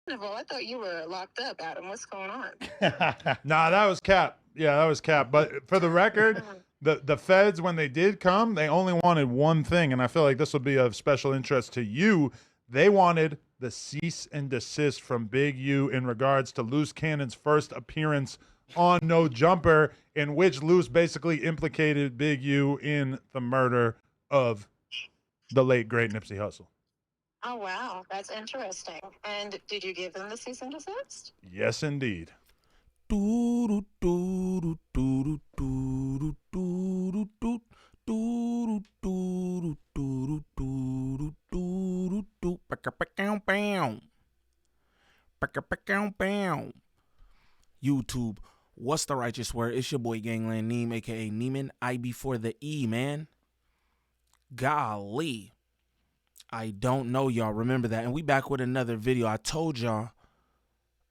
Well, I thought you were locked up, Adam. What's going on? Nah, that was cap. Yeah, that was cap. But for the record, the feds, when they did come, they only wanted one thing, and I feel like this will be of special interest to you. They wanted the cease and desist from Big U in regards to Loose Cannon's first appearance on No Jumper, in which Loose basically implicated Big U in the murder of the late great Nipsey Hussle. Oh, wow. That's interesting. And did you give them the cease and desist? Yes, indeed. YouTube, what's the righteous word? It's your boy Gangland Neem, aka Neiman. I before the E, man. Golly. I don't know, y'all. Remember that. And we back with another video. I told y'all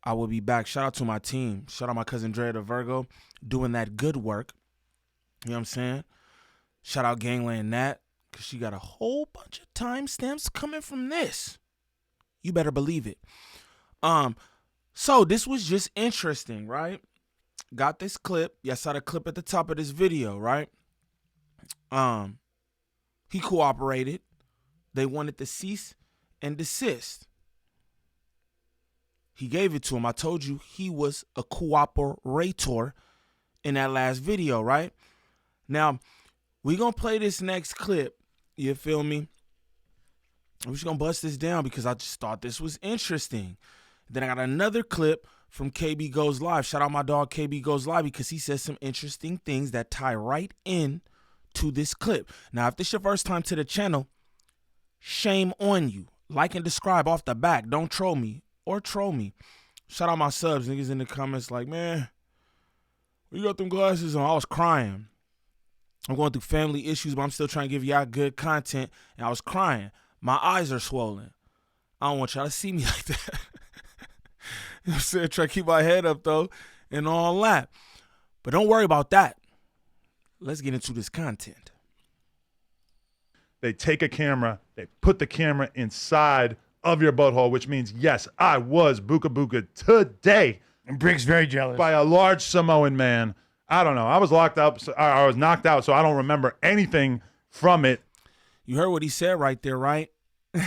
I will be back. Shout out to my team. Shout out my cousin Dre the Virgo doing that good work. You know what I'm saying? Shout out Gangland Nat, because she got a whole bunch of timestamps coming from this. You better believe it. So this was just interesting, right? Got this clip. Yeah, I saw the clip at the top of this video, right? He cooperated. They wanted to cease and desist. He gave it to him. I told you he was a cooperator in that last video, right? Now, we're going to play this next clip. You feel me? We're just going to bust this down because I just thought this was interesting. Then I got another clip from KB Goes Live. Shout out my dog KB Goes Live because he says some interesting things that tie right in to this clip. Now, if this is your first time to the channel, shame on you. Like and describe off the back. Don't troll me or troll me. Shout out my subs. Niggas in the comments like, man, you got them glasses on. I was crying. I'm going through family issues, but I'm still trying to give y'all good content. And I was crying. My eyes are swollen. I don't want y'all to see me like that. You know what I'm saying? Try to keep my head up, though, and all that. But don't worry about that. Let's get into this content. They take a camera, they put the camera inside of your butthole, which means, yes, I was Buka Buka today. And Briggs very jealous. By a large Samoan man. I don't know. I was locked up. So I was knocked out, so I don't remember anything from it. You heard what he said right there, right? I'm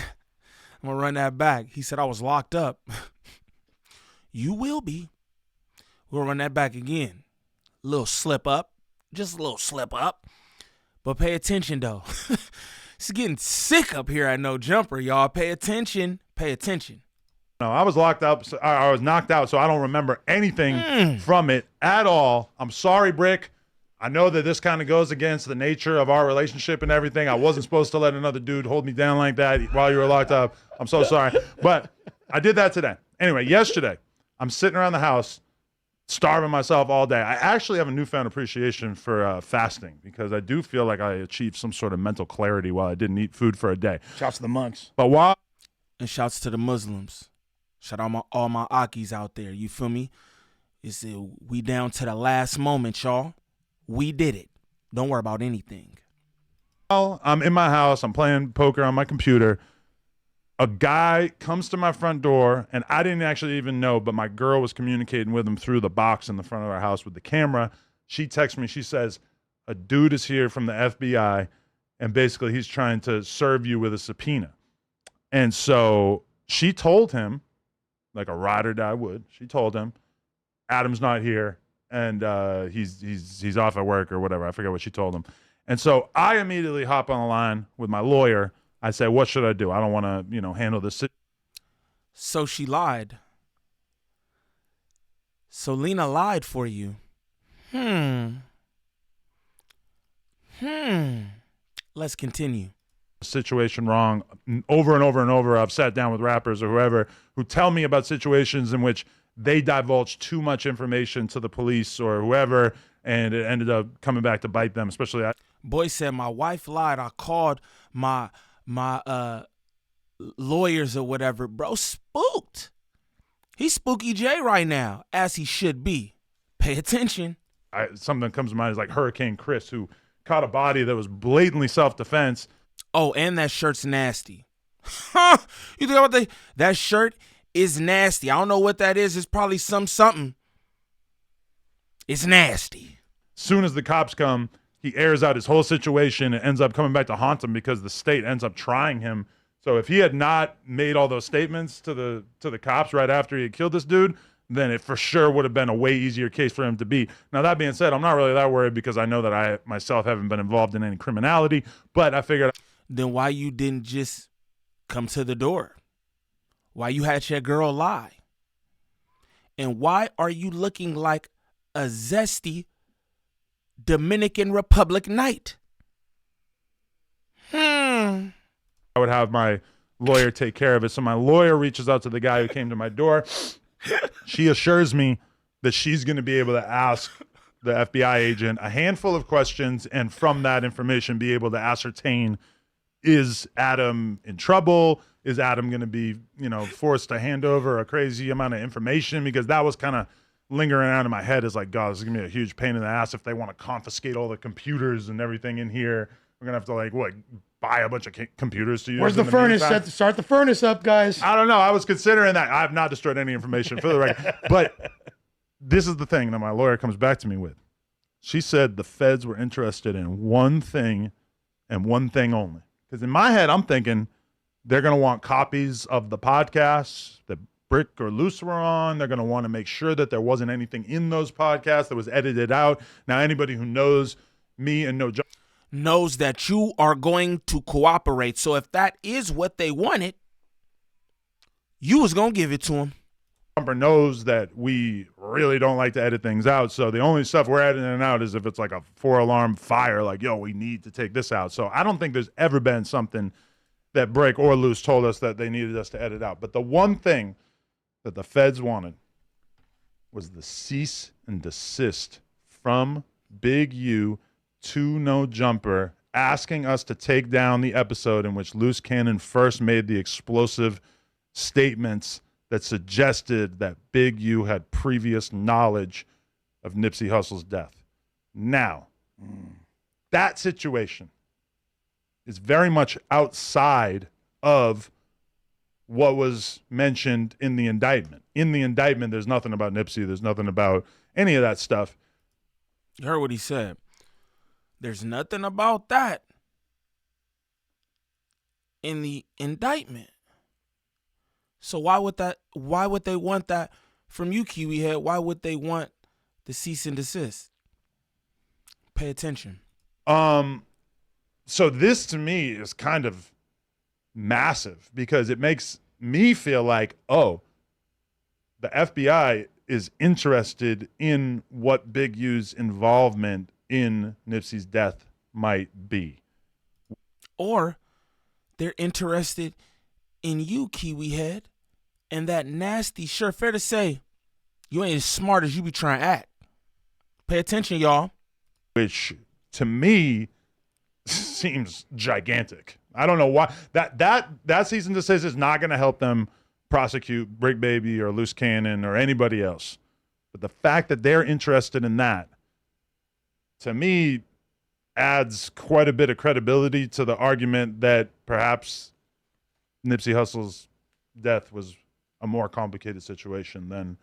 going to run that back. He said I was locked up. You will be. We'll run that back again. A little slip up. Just a little slip up. But pay attention, though. It's getting sick up here at No Jumper, y'all. Pay attention. Pay attention. No, I was locked up. So I was knocked out, so I don't remember anything from it at all. I'm sorry, Brick. I know that this kind of goes against the nature of our relationship and everything. I wasn't supposed to let another dude hold me down like that while you were locked up. I'm so sorry. But I did that today. Anyway, yesterday, I'm sitting around the house, starving myself all day. I actually have a newfound appreciation for fasting because I do feel like I achieved some sort of mental clarity while I didn't eat food for a day. Shouts to the monks. But while... And shouts to the Muslims. Shout out all my Akis out there. You feel me? We down to the last moment, y'all. We did it. Don't worry about anything. Well, I'm in my house. I'm playing poker on my computer. A guy comes to my front door, and I didn't actually even know, but my girl was communicating with him through the box in the front of our house with the camera. She texts me. She says, a dude is here from the FBI, and basically he's trying to serve you with a subpoena. And so she told him, like a ride or die would, she told him, Adam's not here, and he's off at work or whatever. I forget what she told him. And so I immediately hop on the line with my lawyer. I say, what should I do? I don't want to, handle this. So she lied. So Lena lied for you. Let's continue. Situation wrong over and over and over. I've sat down with rappers or whoever who tell me about situations in which they divulge too much information to the police or whoever, and it ended up coming back to bite them, especially Boy said, my wife lied. I called my lawyers or whatever. Bro, spooked. He's Spooky J right now, as he should be. Pay attention. Something that comes to mind is like Hurricane Chris, who caught a body that was blatantly self-defense. Oh, and that shirt's nasty. You think about that shirt is nasty. I don't know what that is. It's probably something. It's nasty. Soon as the cops come, he airs out his whole situation and ends up coming back to haunt him because the state ends up trying him. So if he had not made all those statements to the cops right after he had killed this dude, then it for sure would have been a way easier case for him to beat. Now, that being said, I'm not really that worried because I know that I myself haven't been involved in any criminality, but I figured... Then why you didn't just come to the door? Why you had your girl lie? And why are you looking like a zesty Dominican Republic night? I would have my lawyer take care of it. So my lawyer reaches out to the guy who came to my door. She assures me that she's going to be able to ask the FBI agent a handful of questions, and from that information be able to ascertain, is Adam in trouble? Is Adam going to be, forced to hand over a crazy amount of information? Because that was kind of lingering around in my head as like, God, this is going to be a huge pain in the ass if they want to confiscate all the computers and everything in here. We're going to have to buy a bunch of computers to use. Where's the furnace? Start the furnace up, guys. I don't know. I was considering that. I have not destroyed any information for the record. But this is the thing that my lawyer comes back to me with. She said the feds were interested in one thing and one thing only. Because in my head, I'm thinking they're going to want copies of the podcasts that Brick or Luce were on. They're going to want to make sure that there wasn't anything in those podcasts that was edited out. Now, anybody who knows me and knows that you are going to cooperate. So if that is what they wanted, you was going to give it to them. Jumper knows that we really don't like to edit things out. So the only stuff we're editing out is if it's like a 4-alarm fire, like, yo, we need to take this out. So I don't think there's ever been something that Brick or Luce told us that they needed us to edit out. But the one thing that the feds wanted was the cease and desist from Big U to No Jumper, asking us to take down the episode in which Luce Cannon first made the explosive statements that suggested that Big U had previous knowledge of Nipsey Hussle's death. Now, that situation is very much outside of what was mentioned in the indictment. In the indictment, there's nothing about Nipsey. There's nothing about any of that stuff. You heard what he said. There's nothing about that in the indictment. So why would they want that from you, Kiwi Head? Why would they want the cease and desist? Pay attention. So this to me is kind of massive because it makes me feel like, oh, the FBI is interested in what Big U's involvement in Nipsey's death might be. Or they're interested in you, Kiwi Head, and that nasty, sure, fair to say, you ain't as smart as you be trying to act. Pay attention, y'all. Which, to me, seems gigantic. I don't know why. That cease and desist is not going to help them prosecute Brick Baby or Luce Cannon or anybody else. But the fact that they're interested in that, to me, adds quite a bit of credibility to the argument that perhaps Nipsey Hussle's death was a more complicated situation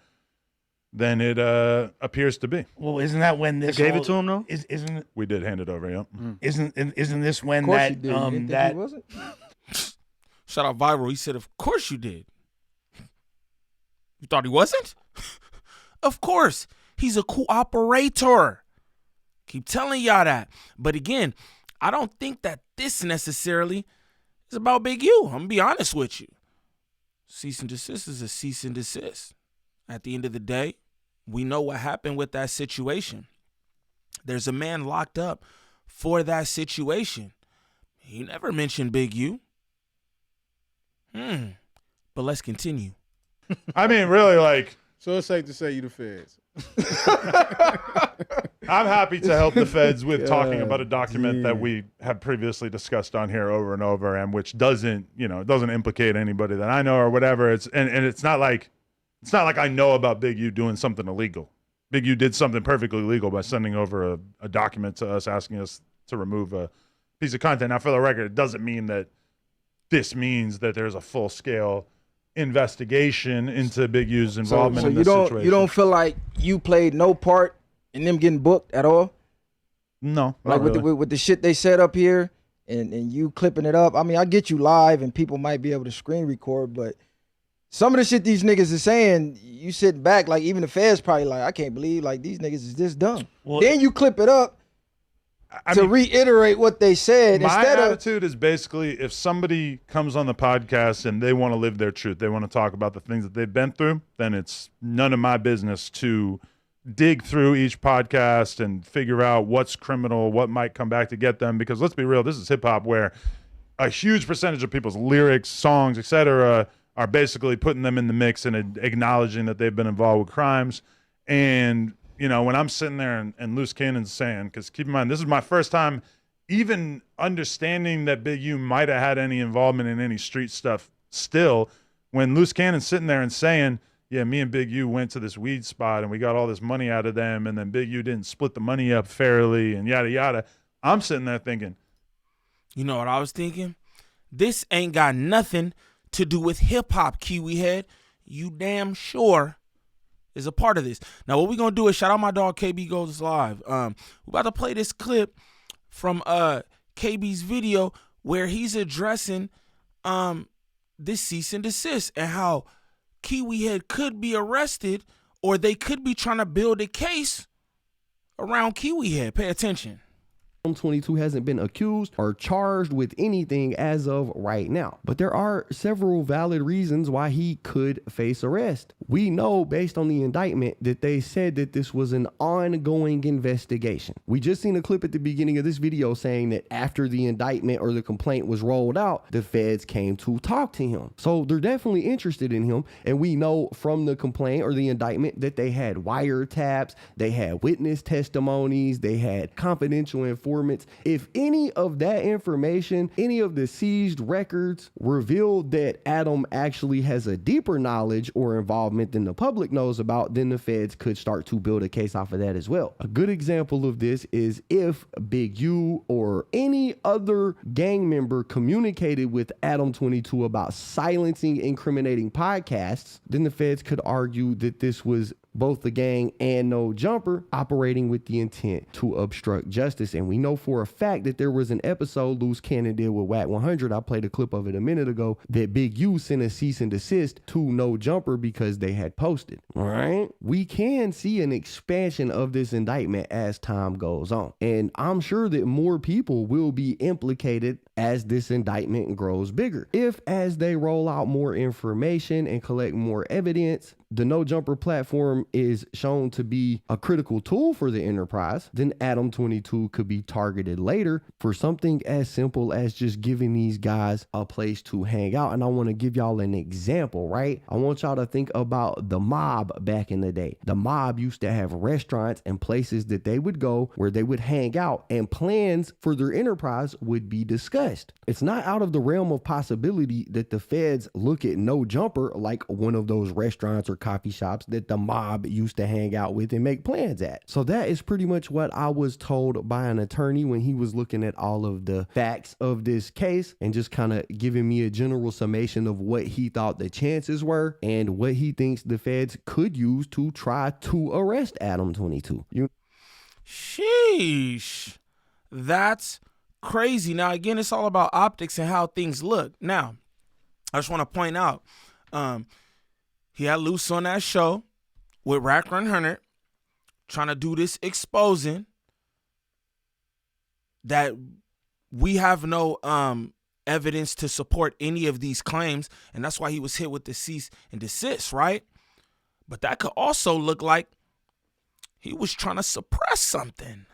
than it appears to be. Well, isn't that when this gave it to him though? Isn't it? We did hand it over, yeah. Isn't this when Of course that you did. You didn't think that he wasn't? Shout out Viral. He said, of course you did. You thought he wasn't? Of course. He's a cooperator. Keep telling y'all that. But again, I don't think that this necessarily is about Big U. I'm going to be honest with you. Cease and desist is a cease and desist. At the end of the day, we know what happened with that situation. There's a man locked up for that situation. He never mentioned Big U. But let's continue. I mean, really, like, So it's safe to say you the feds. I'm happy to help the feds with talking about a document that we have previously discussed on here over and over, and which doesn't implicate anybody that I know or whatever. It's not like I know about Big U doing something illegal. Big U did something perfectly legal by sending over a document to us asking us to remove a piece of content. Now, for the record, it doesn't mean that this means that there's a full-scale investigation into Big U's So involvement in you this don't situation. you don't feel like you played no part in them getting booked at all? No, Like not with really. the shit they set up here and you clipping it up. I mean, I get you live and people might be able to screen record, but some of the shit these niggas is saying, you sitting back, like even the feds probably like, I can't believe like these niggas is this dumb. Well, then you clip it up I to mean, reiterate what they said my instead of attitude is basically if somebody comes on the podcast and they want to live their truth, they want to talk about the things that they've been through, then it's none of my business to dig through each podcast and figure out what's criminal, what might come back to get them. Because let's be real, this is hip hop where a huge percentage of people's lyrics, songs, etc., are basically putting them in the mix and acknowledging that they've been involved with crimes. And, you know, when I'm sitting there and Loose Cannon's saying, because keep in mind, this is my first time even understanding that Big U might have had any involvement in any street stuff still, when Loose Cannon's sitting there and saying, yeah, me and Big U went to this weed spot and we got all this money out of them, and then Big U didn't split the money up fairly and yada, yada. I'm sitting there thinking, You know what I was thinking? This ain't got nothing to do with hip hop, Kiwi Head. You damn sure is a part of this. Now, what we gonna do is shout out my dog KB Goes Live. We're about to play this clip from KB's video where he's addressing this cease and desist and how Kiwi Head could be arrested or they could be trying to build a case around Kiwi Head. Pay attention. Adam22 hasn't been accused or charged with anything as of right now, but there are several valid reasons why he could face arrest. We know based on the indictment that they said that this was an ongoing investigation. We just seen a clip at the beginning of this video saying that after the indictment or the complaint was rolled out, the feds came to talk to him. So they're definitely interested in him, and we know from the complaint or the indictment that they had wiretaps, they had witness testimonies, they had confidential informants. If any of that information, any of the seized records revealed that Adam actually has a deeper knowledge or involvement than the public knows about, then the feds could start to build a case off of that as well. A good example of this is if Big U or any other gang member communicated with Adam22 about silencing incriminating podcasts, then the feds could argue that this was both the gang and No Jumper operating with the intent to obstruct justice. And we know for a fact that there was an episode Loose Cannon did with Wack 100, I played a clip of it a minute ago, that Big U sent a cease and desist to No Jumper because they had posted. All right, we can see an expansion of this indictment as time goes on, and I'm sure that more people will be implicated as this indictment grows bigger. If as they roll out more information and collect more evidence, the No Jumper platform is shown to be a critical tool for the enterprise, then Adam22 could be targeted later for something as simple as just giving these guys a place to hang out. And I want to give y'all an example, right? I want y'all to think about the mob back in the day. The mob used to have restaurants and places that they would go where they would hang out, and plans for their enterprise would be discussed. It's not out of the realm of possibility that the feds look at No Jumper like one of those restaurants or coffee shops that the mob used to hang out with and make plans at. So that is pretty much what I was told by an attorney when he was looking at all of the facts of this case and just kind of giving me a general summation of what he thought the chances were and what he thinks the feds could use to try to arrest Adam22. Sheesh. That's crazy. Now, again, it's all about optics and how things look. Now, I just want to point out, he had Loose on that show with Rack 100 trying to do this exposing that we have no evidence to support any of these claims, and that's why he was hit with the cease and desist, right? But that could also look like he was trying to suppress something.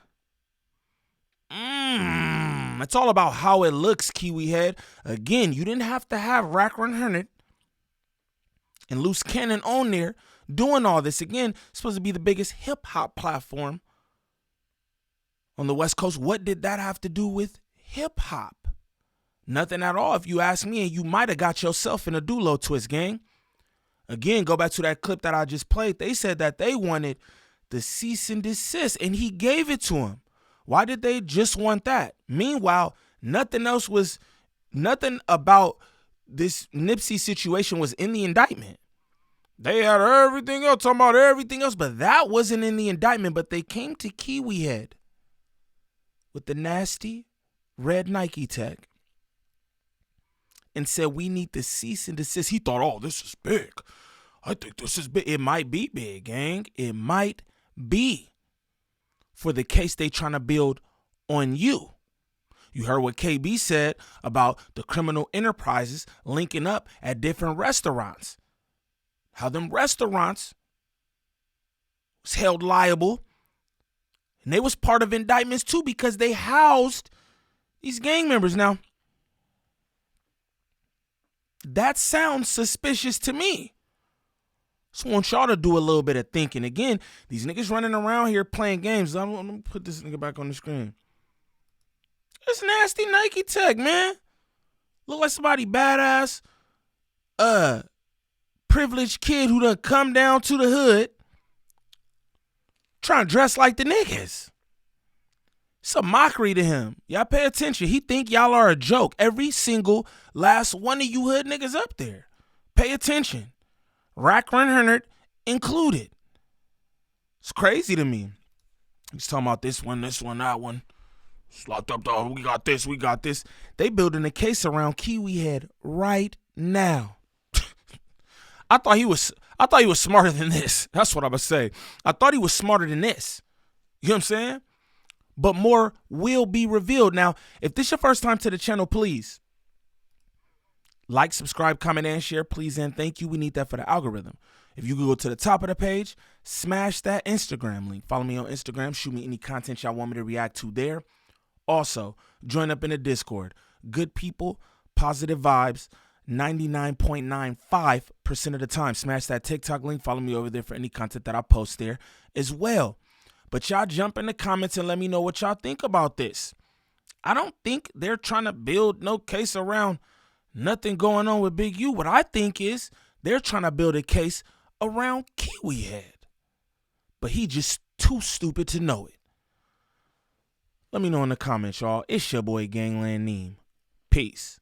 It's all about how it looks, Kiwi Head. Again, you didn't have to have Rack 100 and Loose Cannon on there doing all this. Again, it's supposed to be the biggest hip-hop platform on the West Coast. What did that have to do with hip-hop? Nothing at all, if you ask me, and you might have got yourself in a dulo twist, gang. Again, go back to that clip that I just played. They said that they wanted the cease and desist, and he gave it to him. Why did they just want that? Meanwhile, nothing about this Nipsey situation was in the indictment. They had everything else, talking about everything else, but that wasn't in the indictment. But they came to Kiwi Head with the nasty red Nike tag and said, we need to cease and desist. He thought, oh, this is big. I think this is big. It might be big, gang. It might be for the case they trying to build on you. You heard what KB said about the criminal enterprises linking up at different restaurants. How them restaurants was held liable. And they was part of indictments too because they housed these gang members. Now, that sounds suspicious to me. Just want y'all to do a little bit of thinking. Again, these niggas running around here playing games. I'm gonna put this nigga back on the screen. It's nasty Nike tech, man. Look like somebody badass, privileged kid who done come down to the hood trying to dress like the niggas. It's a mockery to him. Y'all pay attention. He think y'all are a joke. Every single last one of you hood niggas up there. Pay attention. Rack 100 included. It's crazy to me. He's talking about this one, that one. It's locked up, dog. We got this. They building a case around Kiwi Head right now. I thought he was smarter than this. That's what I'm gonna say. I thought he was smarter than this. You know what I'm saying? But more will be revealed. Now, if this is your first time to the channel, please like, subscribe, comment, and share, please, and thank you. We need that for the algorithm. If you go to the top of the page, smash that Instagram link. Follow me on Instagram. Shoot me any content y'all want me to react to there. Also, join up in the Discord. Good people, positive vibes, 99.95% of the time. Smash that TikTok link. Follow me over there for any content that I post there as well. But y'all jump in the comments and let me know what y'all think about this. I don't think they're trying to build no case around nothing going on with Big U. What I think is they're trying to build a case around Kiwi Head. But he just too stupid to know it. Let me know in the comments, y'all. It's your boy Gangland Neem. Peace.